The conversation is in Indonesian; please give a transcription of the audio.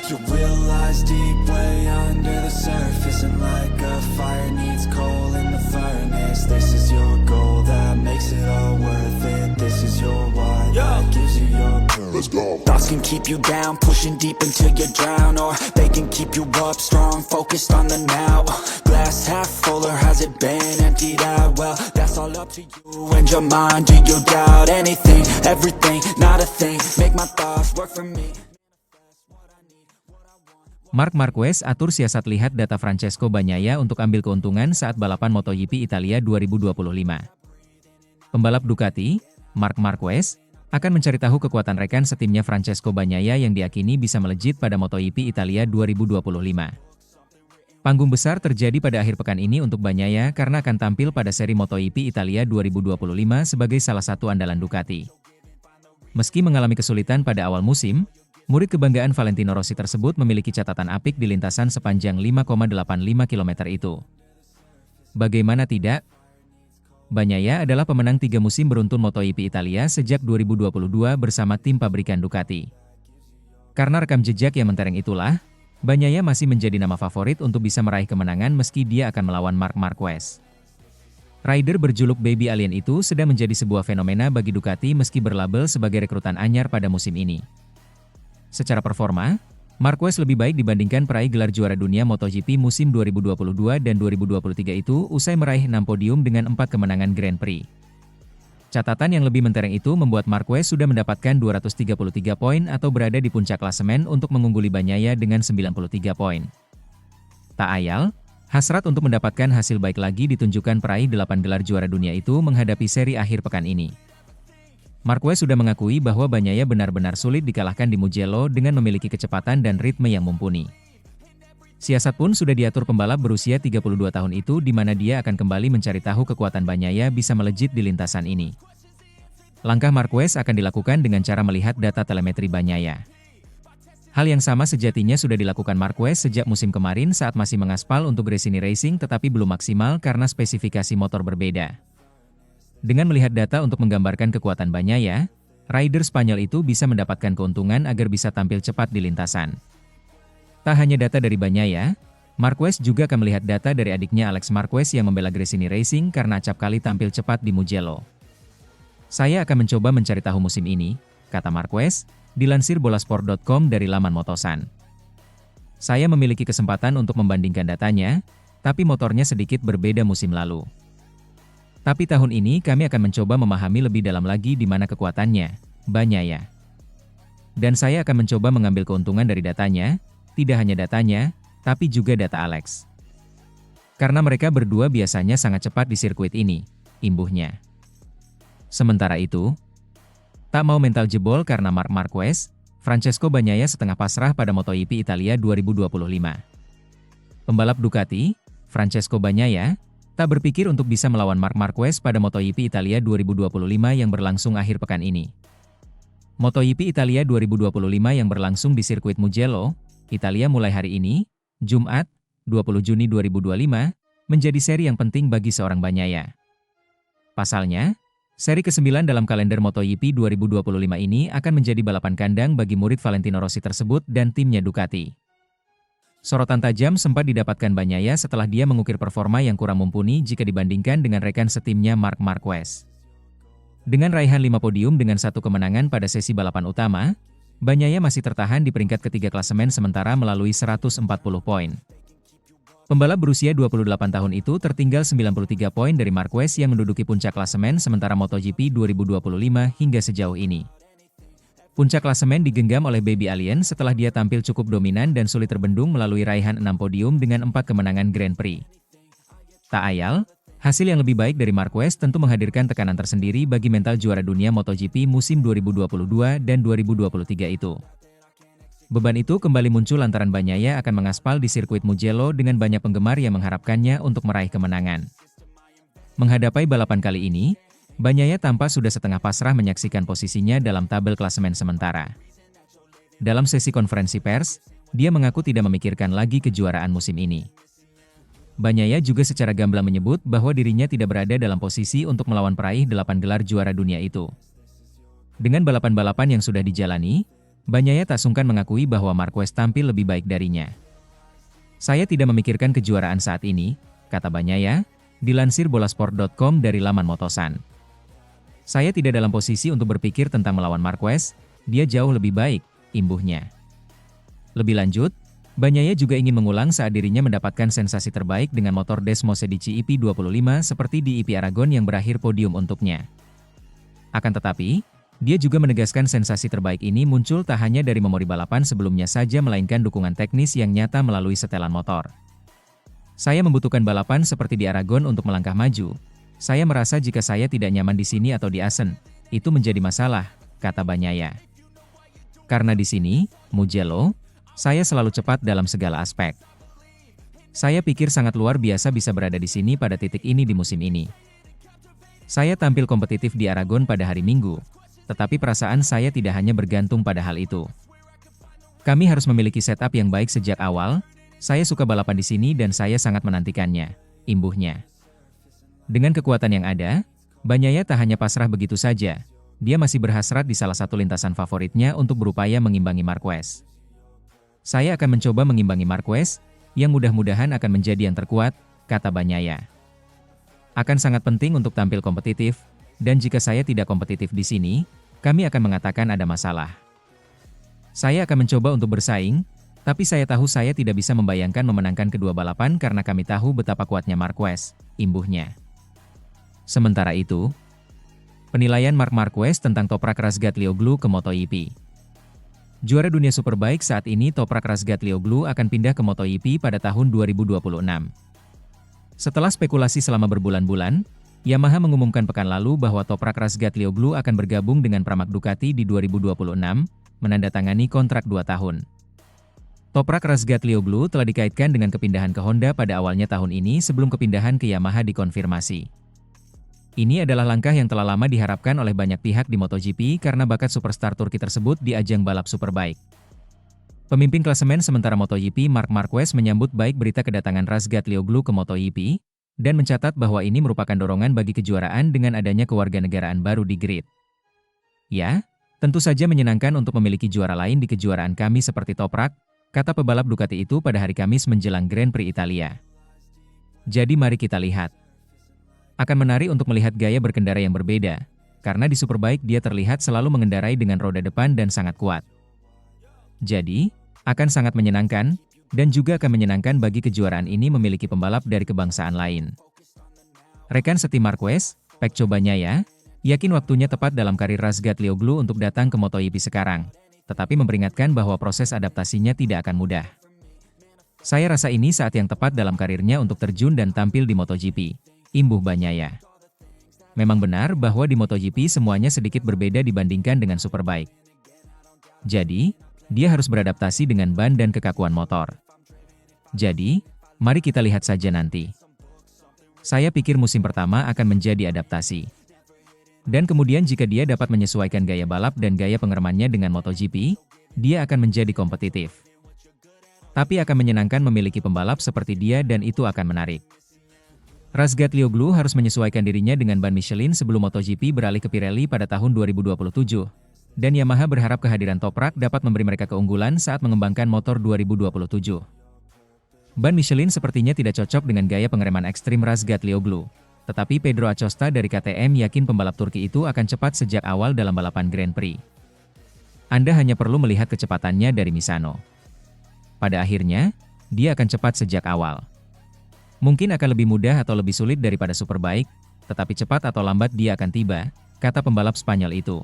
You realize deep way under the surface, and like a fire needs coal in the furnace. This is your goal that makes it all worth it. This is your why that gives you your purpose. Let's go. Thoughts can keep you down, pushing deep until you drown, or they can keep you up strong, focused on the now. Glass half full, or has it been emptied out? Well, that's all up to you and your mind. Do you doubt anything, everything, not a thing? Make my thoughts work for me. Marc Marquez atur siasat. Lihat data Francesco Bagnaia untuk ambil keuntungan saat balapan MotoGP Italia 2025. Pembalap Ducati, Marc Marquez, akan mencari tahu kekuatan rekan setimnya Francesco Bagnaia yang diakini bisa melejit pada MotoGP Italia 2025. Panggung besar terjadi pada akhir pekan ini untuk Bagnaia karena akan tampil pada seri MotoGP Italia 2025 sebagai salah satu andalan Ducati. Meski mengalami kesulitan pada awal musim, murid kebanggaan Valentino Rossi tersebut memiliki catatan apik di lintasan sepanjang 5,85 km itu. Bagaimana tidak? Bagnaia adalah pemenang 3 musim beruntun MotoGP Italia sejak 2022 bersama tim pabrikan Ducati. Karena rekam jejak yang mentereng itulah, Bagnaia masih menjadi nama favorit untuk bisa meraih kemenangan meski dia akan melawan Marc Marquez. Rider berjuluk Baby Alien itu sedang menjadi sebuah fenomena bagi Ducati meski berlabel sebagai rekrutan anyar pada musim ini. Secara performa, Marquez lebih baik dibandingkan peraih gelar juara dunia MotoGP musim 2022 dan 2023 itu usai meraih 6 podium dengan 4 kemenangan Grand Prix. Catatan yang lebih mentereng itu membuat Marquez sudah mendapatkan 233 poin atau berada di puncak klasemen untuk mengungguli Bagnaia dengan 93 poin. Tak ayal, hasrat untuk mendapatkan hasil baik lagi ditunjukkan peraih 8 gelar juara dunia itu menghadapi seri akhir pekan ini. Marquez sudah mengakui bahwa Bagnaia benar-benar sulit dikalahkan di Mugello dengan memiliki kecepatan dan ritme yang mumpuni. Siasat pun sudah diatur pembalap berusia 32 tahun itu di mana dia akan kembali mencari tahu kekuatan Bagnaia bisa melejit di lintasan ini. Langkah Marquez akan dilakukan dengan cara melihat data telemetri Bagnaia. Hal yang sama sejatinya sudah dilakukan Marquez sejak musim kemarin saat masih mengaspal untuk Gresini Racing tetapi belum maksimal karena spesifikasi motor berbeda. Dengan melihat data untuk menggambarkan kekuatan Bagnaia, rider Spanyol itu bisa mendapatkan keuntungan agar bisa tampil cepat di lintasan. Tak hanya data dari Bagnaia, Marquez juga akan melihat data dari adiknya Alex Marquez yang membela Gresini Racing karena acap kali tampil cepat di Mugello. Saya akan mencoba mencari tahu musim ini, kata Marquez, dilansir bolasport.com dari laman Motosan. Saya memiliki kesempatan untuk membandingkan datanya, tapi motornya sedikit berbeda musim lalu. Tapi tahun ini kami akan mencoba memahami lebih dalam lagi di mana kekuatannya, Bagnaia. Dan saya akan mencoba mengambil keuntungan dari datanya, tidak hanya datanya, tapi juga data Alex. Karena mereka berdua biasanya sangat cepat di sirkuit ini, imbuhnya. Sementara itu, tak mau mental jebol karena Marc Marquez, Francesco Bagnaia setengah pasrah pada MotoGP Italia 2025. Pembalap Ducati, Francesco Bagnaia, tak berpikir untuk bisa melawan Marc Marquez pada MotoGP Italia 2025 yang berlangsung akhir pekan ini. MotoGP Italia 2025 yang berlangsung di sirkuit Mugello, Italia mulai hari ini, Jumat, 20 Juni 2025, menjadi seri yang penting bagi seorang Bagnaia. Pasalnya, seri ke-9 dalam kalender MotoGP 2025 ini akan menjadi balapan kandang bagi murid Valentino Rossi tersebut dan timnya Ducati. Sorotan tajam sempat didapatkan Bagnaia setelah dia mengukir performa yang kurang mumpuni jika dibandingkan dengan rekan setimnya Marc Marquez. Dengan raihan 5 podium dengan 1 kemenangan pada sesi balapan utama, Bagnaia masih tertahan di peringkat ketiga klasemen sementara melalui 140 poin. Pembalap berusia 28 tahun itu tertinggal 93 poin dari Marquez yang menduduki puncak klasemen sementara MotoGP 2025 hingga sejauh ini. Puncak klasemen digenggam oleh Baby Alien setelah dia tampil cukup dominan dan sulit terbendung melalui raihan 6 podium dengan 4 kemenangan Grand Prix. Tak ayal, hasil yang lebih baik dari Marquez tentu menghadirkan tekanan tersendiri bagi mental juara dunia MotoGP musim 2022 dan 2023 itu. Beban itu kembali muncul lantaran Bagnaia akan mengaspal di sirkuit Mugello dengan banyak penggemar yang mengharapkannya untuk meraih kemenangan. Menghadapi balapan kali ini, Bagnaia tampak sudah setengah pasrah menyaksikan posisinya dalam tabel klasemen sementara. Dalam sesi konferensi pers, dia mengaku tidak memikirkan lagi kejuaraan musim ini. Bagnaia juga secara gamblang menyebut bahwa dirinya tidak berada dalam posisi untuk melawan peraih 8 gelar juara dunia itu. Dengan balapan-balapan yang sudah dijalani, Bagnaia tak sungkan mengakui bahwa Marquez tampil lebih baik darinya. "Saya tidak memikirkan kejuaraan saat ini," kata Bagnaia, dilansir bolasport.com dari laman Motosan. "Saya tidak dalam posisi untuk berpikir tentang melawan Marquez, dia jauh lebih baik," imbuhnya. Lebih lanjut, Bagnaia juga ingin mengulang saat dirinya mendapatkan sensasi terbaik dengan motor Desmosedici EP25 seperti di EP Aragon yang berakhir podium untuknya. Akan tetapi, dia juga menegaskan sensasi terbaik ini muncul tak hanya dari memori balapan sebelumnya saja melainkan dukungan teknis yang nyata melalui setelan motor. "Saya membutuhkan balapan seperti di Aragon untuk melangkah maju. Saya merasa jika saya tidak nyaman di sini atau di Assen, itu menjadi masalah," kata Bagnaia. "Karena di sini, Mugello, saya selalu cepat dalam segala aspek. Saya pikir sangat luar biasa bisa berada di sini pada titik ini di musim ini. Saya tampil kompetitif di Aragon pada hari Minggu, tetapi perasaan saya tidak hanya bergantung pada hal itu. Kami harus memiliki setup yang baik sejak awal. Saya suka balapan di sini dan saya sangat menantikannya," imbuhnya. Dengan kekuatan yang ada, Bagnaia tak hanya pasrah begitu saja, dia masih berhasrat di salah satu lintasan favoritnya untuk berupaya mengimbangi Marquez. "Saya akan mencoba mengimbangi Marquez, yang mudah-mudahan akan menjadi yang terkuat," kata Bagnaia. "Akan sangat penting untuk tampil kompetitif, dan jika saya tidak kompetitif di sini, kami akan mengatakan ada masalah. Saya akan mencoba untuk bersaing, tapi saya tahu saya tidak bisa membayangkan memenangkan kedua balapan karena kami tahu betapa kuatnya Marquez," imbuhnya. Sementara itu, penilaian Marc Marquez tentang Toprak Razgatlioglu ke MotoGP. Juara dunia Superbike saat ini Toprak Razgatlioglu akan pindah ke MotoGP pada tahun 2026. Setelah spekulasi selama berbulan-bulan, Yamaha mengumumkan pekan lalu bahwa Toprak Razgatlioglu akan bergabung dengan Pramac Ducati di 2026, menandatangani kontrak 2 tahun. Toprak Razgatlioglu telah dikaitkan dengan kepindahan ke Honda pada awalnya tahun ini sebelum kepindahan ke Yamaha dikonfirmasi. Ini adalah langkah yang telah lama diharapkan oleh banyak pihak di MotoGP karena bakat superstar Turki tersebut di ajang balap Superbike. Pemimpin klasemen sementara MotoGP Marc Marquez menyambut baik berita kedatangan Razgatlioglu ke MotoGP, dan mencatat bahwa ini merupakan dorongan bagi kejuaraan dengan adanya kewarganegaraan baru di grid. "Ya, tentu saja menyenangkan untuk memiliki juara lain di kejuaraan kami seperti Toprak," kata pebalap Ducati itu pada hari Kamis menjelang Grand Prix Italia. "Jadi mari kita lihat. Akan menarik untuk melihat gaya berkendara yang berbeda, karena di Superbike dia terlihat selalu mengendarai dengan roda depan dan sangat kuat. Jadi, akan sangat menyenangkan, dan juga akan menyenangkan bagi kejuaraan ini memiliki pembalap dari kebangsaan lain." Rekan setim Marquez, Pecco Bagnaia, yakin waktunya tepat dalam karir Razgatlioglu untuk datang ke MotoGP sekarang, tetapi memperingatkan bahwa proses adaptasinya tidak akan mudah. "Saya rasa ini saat yang tepat dalam karirnya untuk terjun dan tampil di MotoGP," imbuh Bagnaia. Memang benar bahwa di MotoGP semuanya sedikit berbeda dibandingkan dengan Superbike. Jadi, dia harus beradaptasi dengan ban dan kekakuan motor. Jadi, mari kita lihat saja nanti. Saya pikir musim pertama akan menjadi adaptasi. Dan kemudian jika dia dapat menyesuaikan gaya balap dan gaya pengeremannya dengan MotoGP, dia akan menjadi kompetitif. Tapi akan menyenangkan memiliki pembalap seperti dia dan itu akan menarik. Razgatlioglu harus menyesuaikan dirinya dengan ban Michelin sebelum MotoGP beralih ke Pirelli pada tahun 2027. Dan Yamaha berharap kehadiran Toprak dapat memberi mereka keunggulan saat mengembangkan motor 2027. Ban Michelin sepertinya tidak cocok dengan gaya pengereman ekstrim Razgatlioglu. Tetapi Pedro Acosta dari KTM yakin pembalap Turki itu akan cepat sejak awal dalam balapan Grand Prix. Anda hanya perlu melihat kecepatannya dari Misano. Pada akhirnya, dia akan cepat sejak awal. Mungkin akan lebih mudah atau lebih sulit daripada Superbike, tetapi cepat atau lambat dia akan tiba, kata pembalap Spanyol itu.